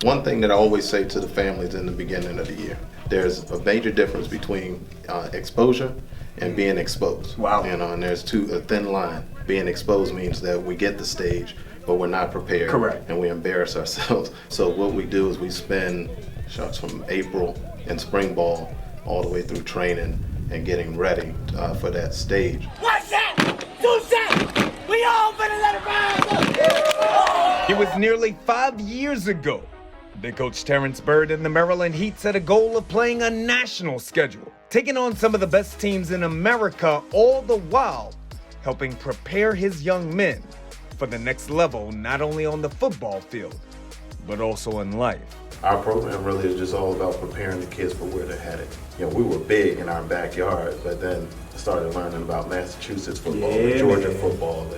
One thing that I always say to the families in the beginning of the year, there's a major difference between exposure and being exposed. Wow. And there's a thin line. Being exposed means that we get the stage, but we're not prepared. Correct. And we embarrass ourselves. So what we do is we spend shots from April and spring ball all the way through training and getting ready for that stage. One shot! Two shots! We all better let it ride! It was nearly 5 years ago that Coach Terrence Byrd and the Maryland Heat set a goal of playing a national schedule, taking on some of the best teams in America, all the while helping prepare his young men for the next level, not only on the football field, but also in life. Our program really is just all about preparing the kids for where they're headed. We were big in our backyard, but then started learning about Massachusetts football, and Georgia football,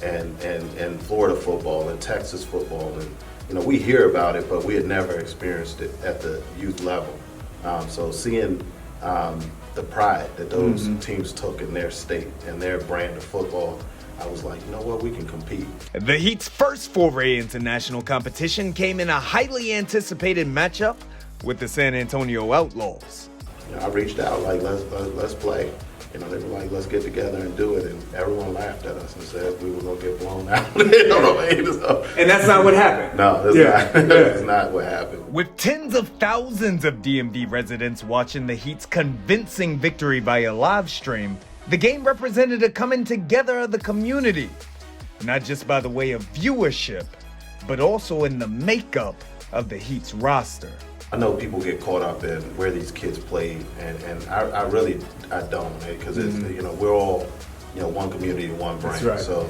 and Florida football, and Texas football, and we hear about it, but we had never experienced it at the youth level. So seeing the pride that those teams took in their state and their brand of football, I was like, you know what, we can compete. The Heat's first foray into national competition came in a highly anticipated matchup with the San Antonio Outlaws. I reached out like, let's play. They were like, let's get together and do it, and everyone laughed at us and said we were gonna get blown out. And that's not what happened. No, that's not what happened. With tens of thousands of DMV residents watching the Heat's convincing victory via live stream, the game represented a coming together of the community, not just by the way of viewership, but also in the makeup of the Heat's roster. I know people get caught up in where these kids played, and I don't, because it's we're all one community, one brand. That's right. So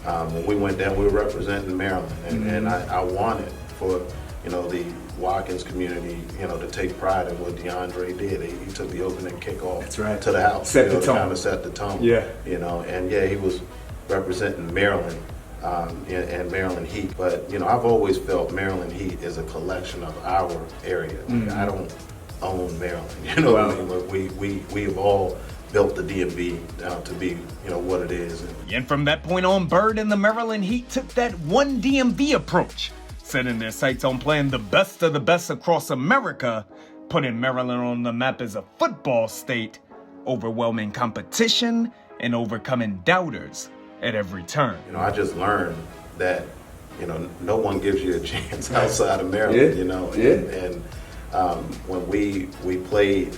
when we went down, we were representing Maryland, and I wanted for the Watkins community to take pride in what DeAndre did. He took the opening kickoff to the house, set the tone. To kind of set the tone. He was representing Maryland. And Maryland Heat, but I've always felt Maryland Heat is a collection of our area. I don't own Maryland, what I mean? We have all built the DMV to be what it is. And from that point on, Byrd and the Maryland Heat took that one DMV approach, setting their sights on playing the best of the best across America, putting Maryland on the map as a football state, overwhelming competition and overcoming doubters at every turn. I just learned that, no one gives you a chance outside of Maryland, And when we played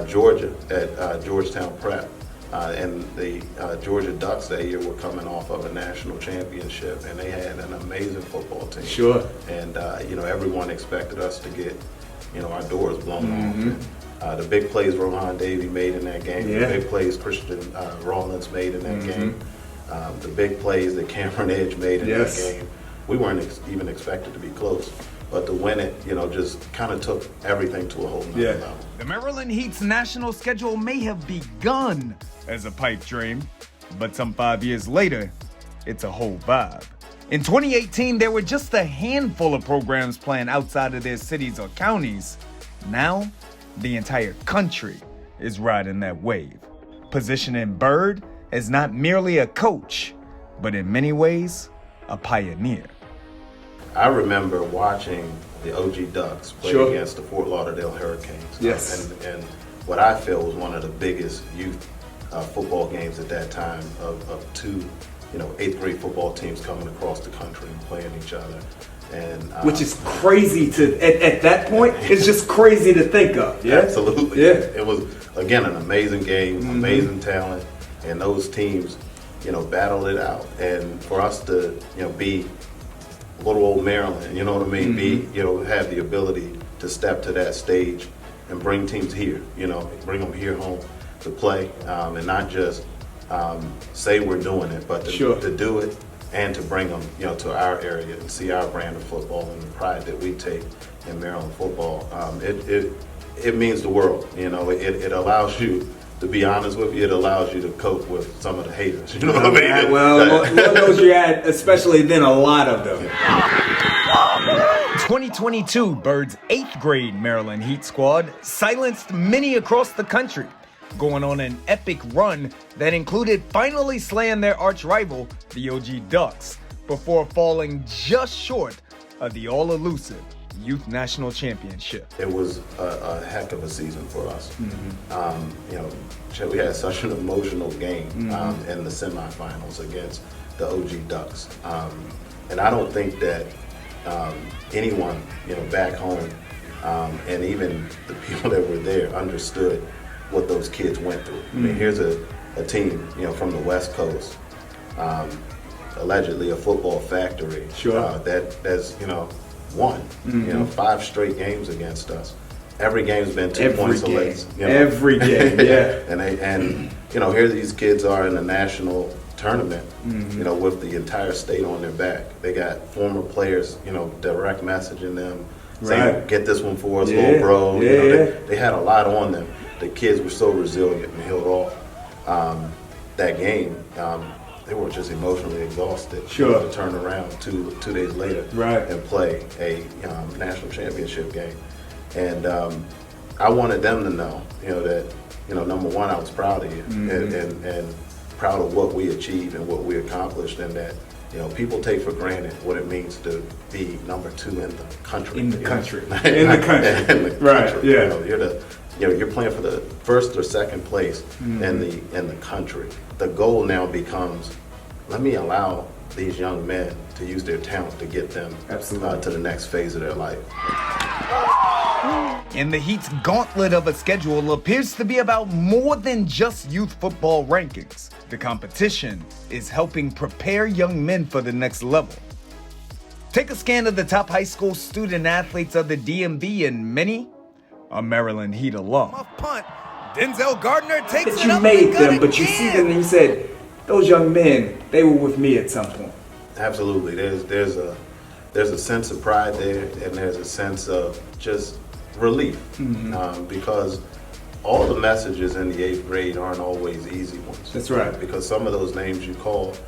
Georgia at Georgetown Prep, and the Georgia Ducks that year were coming off of a national championship, and they had an amazing football team. Sure. And, everyone expected us to get, our doors blown off. The big plays Rohan Davey made in that game, the big plays Christian Rawlins made in that game, the big plays that Cameron Edge made in that game, we weren't even expected to be close. But to win it, just kind of took everything to a whole nother level. The Maryland Heat's national schedule may have begun as a pipe dream, but some 5 years later, it's a whole vibe. In 2018, there were just a handful of programs playing outside of their cities or counties. Now, the entire country is riding that wave, positioning Byrd as not merely a coach, but in many ways, a pioneer. I remember watching the OG Ducks play against the Fort Lauderdale Hurricanes. And what I feel was one of the biggest youth football games at that time of two, 8th grade football teams coming across the country and playing each other. And which is crazy at that point, it's just crazy to think of. Yeah, absolutely. Yeah. It was, again, an amazing game, amazing talent, and those teams, battled it out. And for us to, be little old Maryland, you know what I mean? Be, have the ability to step to that stage and bring teams here, bring them here home to play, and not just say we're doing it, but to do it and to bring them, to our area and see our brand of football and the pride that we take in Maryland football. It means the world. It allows you, to be honest with you, it allows you to cope with some of the haters. You know what I mean? Well, Lord knows you had, especially then, a lot of them. 2022, Byrd's 8th grade Maryland Heat squad silenced many across the country, going on an epic run that included finally slaying their arch rival, the OG Ducks, before falling just short of the all-elusive Youth National Championship. It was a heck of a season for us. You know, we had such an emotional game in the semifinals against the OG Ducks, and I don't think that anyone, you know, back home, and even the people that were there understood what those kids went through. I mean, here's a team, you know, from the West Coast, allegedly a football factory, that's, you know, won, you know, 5 straight games against us. Every game's been 2 points or less. You know? Every game, yeah. and you know, here these kids are in the national tournament, you know, with the entire state on their back. They got former players, you know, direct messaging them, saying, "Get this one for us, little bro." You know, they had a lot on them. The kids were so resilient and held off that game. They were just emotionally exhausted to turn around two days later and play a national championship game. And I wanted them to know, you know, that, you know, number one, I was proud of you and proud of what we achieved and what we accomplished, and that, you know, people take for granted what it means to be number 2 in the country. In the country. Right. Yeah. You know, you're playing for the first or second place in the country. The goal now becomes, let me allow these young men to use their talent to get them to the next phase of their life. And the Heat's gauntlet of a schedule appears to be about more than just youth football rankings. The competition is helping prepare young men for the next level. Take a scan of the top high school student athletes of the DMV, and many are Maryland Heat alum. Punt. Denzel Gardner takes it up. You made them, but you see them and you said, those young men, they were with me at some point. Absolutely. There's a sense of pride there, and there's a sense of just relief, because all the messages in the 8th grade aren't always easy ones. That's right. Because some of those names you called,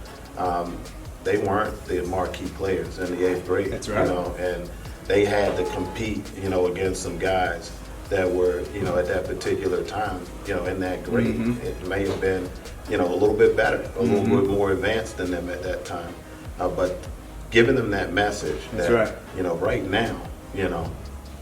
they weren't the marquee players in the 8th grade. That's right. You know, and they had to compete, you know, against some guys that were, you know, at that particular time, you know, in that grade. It may have been, you know, a little bit better, a little bit more advanced than them at that time. But giving them that message that, you know, right now, you know,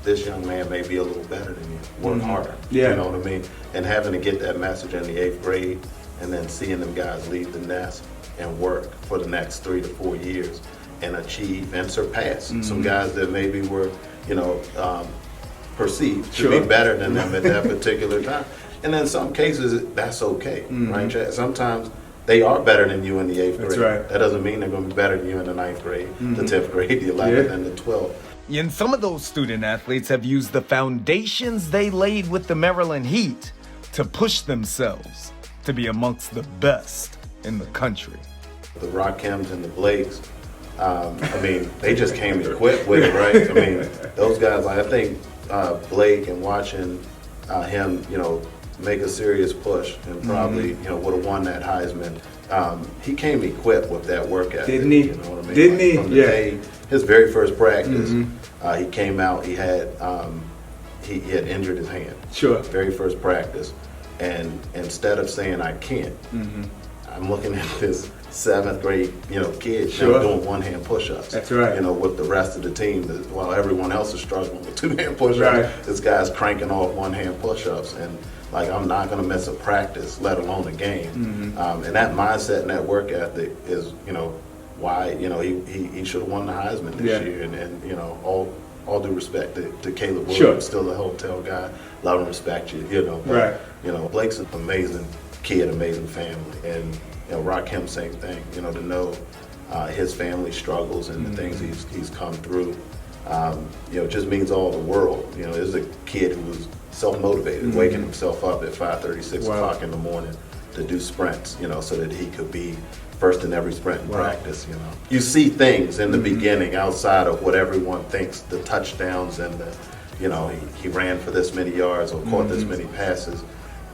this young man may be a little better than you. Work harder. Yeah. You know what I mean? And having to get that message in the 8th grade, and then seeing them guys leave the nest and work for the next 3 to 4 years and achieve and surpass some guys that maybe were, you know, perceived to be better than them at that particular time. And in some cases, that's okay, right, Chad? Sometimes they are better than you in the 8th grade. That's right. That doesn't mean they're going to be better than you in the 9th grade, the 10th grade, the 11th, and the 12th. And some of those student athletes have used the foundations they laid with the Maryland Heat to push themselves to be amongst the best in the country. The Rakims and the Blakes, I mean, they just came equipped with it, right? I mean, those guys, like, I think Blake, and watching him, you know, make a serious push and probably, you know, would have won that Heisman. He came equipped with that work ethic. Didn't he? You know what I mean? Didn't he? From the day, his very first practice, he came out, he had injured his hand. Very first practice. And instead of saying, I can't, I'm looking at this 7th grade, you know, kid now doing one-hand push-ups. That's right. You know, with the rest of the team, while everyone else is struggling with 2-hand push-ups, this guy's cranking off one-hand push-ups. And like, I'm not going to miss a practice, let alone a game. And that mindset and that work ethic is, you know, why, you know, he should have won the Heisman this year. And you know, all due respect to Caleb Williams, still a hotel guy, love and respect you, you know. But, you know, Blake's an amazing kid, amazing family. And, you know, Rakim, same thing, you know, to know his family struggles and the things he's come through, you know, it just means all the world. You know, there's a kid who was self-motivated, waking himself up at 5:30, 6 o'clock in the morning to do sprints, you know, so that he could be first in every sprint in practice, you know. You see things in the beginning outside of what everyone thinks, the touchdowns and the, you know, he ran for this many yards or caught this many passes.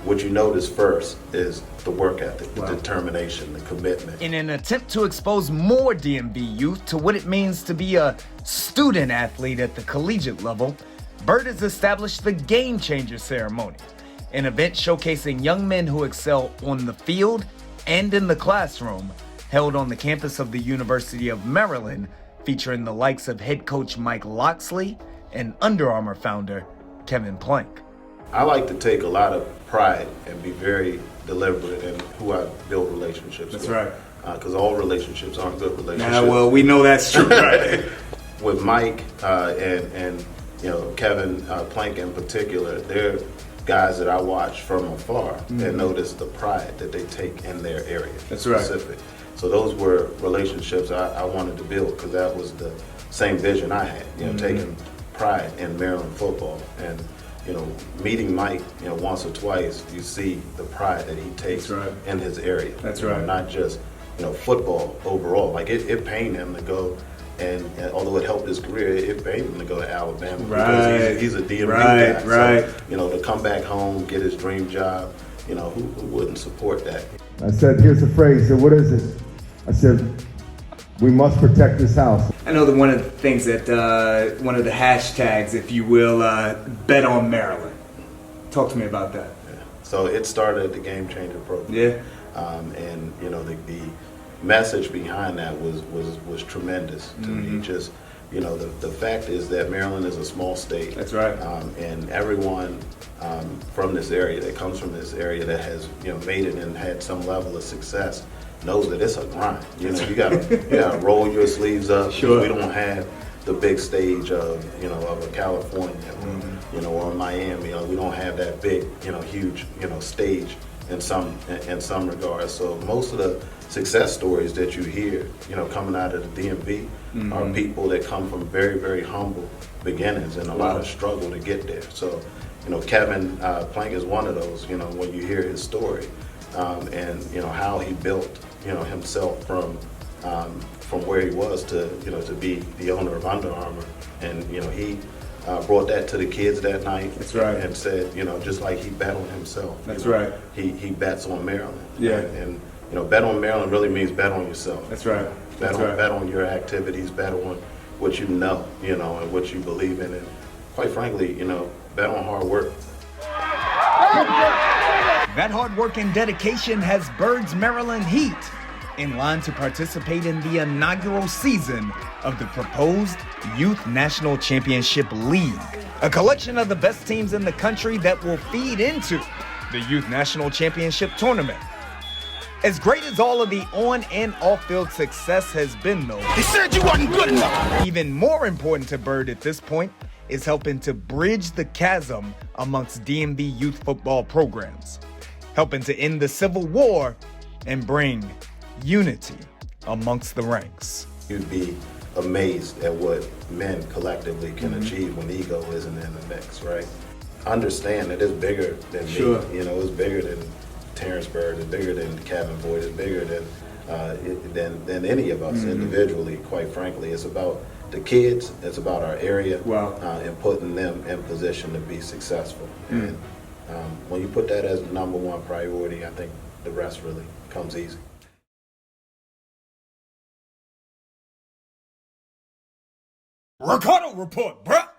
What you notice first is the work ethic, the determination, the commitment. In an attempt to expose more DMV youth to what it means to be a student athlete at the collegiate level, Bird has established the Game Changer Ceremony, an event showcasing young men who excel on the field and in the classroom, held on the campus of the University of Maryland, featuring the likes of head coach Mike Locksley, and Under Armour founder Kevin Plank. I like to take a lot of pride and be very deliberate in who I build relationships That's with. right. Because all relationships aren't good relationships. Nah, well, we know that's true, right? With Mike and Kevin Plank in particular, they're guys that I watch from afar and notice the pride that they take in their area. That's right. Specific. So those were relationships I wanted to build because that was the same vision I had. Taking pride in Maryland football and meeting Mike once or twice, you see the pride that he takes in his area. That's right. Not just football overall. Like it pained him to go. And although it helped his career, it paid him to go to Alabama because he's a DMV guy. Right. So, to come back home, get his dream job, who wouldn't support that? I said, here's the phrase. He said, what is it? I said, we must protect this house. I know that one of the things that, one of the hashtags, if you will, bet on Maryland. Talk to me about that. Yeah. So it started the Game Changer program. Yeah. And the message behind that was tremendous to me. Just the fact is that Maryland is a small state. That's right. And everyone from this area that comes from this area that has made it and had some level of success knows that it's a grind. You gotta roll your sleeves up. Sure. We don't have the big stage of of a California or Miami. We don't have that big huge stage in some regards. So most of the success stories that you hear coming out of the DMV are people that come from very, very humble beginnings and a lot of struggle to get there. So Kevin Plank is one of those. When you hear his story and how he built himself from where he was to to be the owner of Under Armour, and he brought that to the kids that night. That's right. And said just like he bet on himself. That's right. He bets on Maryland. Yeah. And bet on Maryland really means bet on yourself. That's right. Bet on your activities. Bet on what and what you believe in, and quite frankly, bet on hard work. That hard work and dedication has Birds Maryland Heat in line to participate in the inaugural season of the proposed Youth National Championship League, a collection of the best teams in the country that will feed into the Youth National Championship Tournament. As great as all of the on and off-field success has been, though, They said you wasn't good enough. even more important to Bird at this point is helping to bridge the chasm amongst DMV youth football programs, helping to end the Civil War and bring unity amongst the ranks. You'd be amazed at what men collectively can achieve when ego isn't in the mix, right? Understand that it's bigger than me. It's bigger than Terrence Bird, it's bigger than Kevin Boyd, it's bigger than any of us individually, quite frankly. It's about the kids, it's about our area, and putting them in position to be successful. And when you put that as the number one priority, I think the rest really comes easy. Ricardo Report, bruh!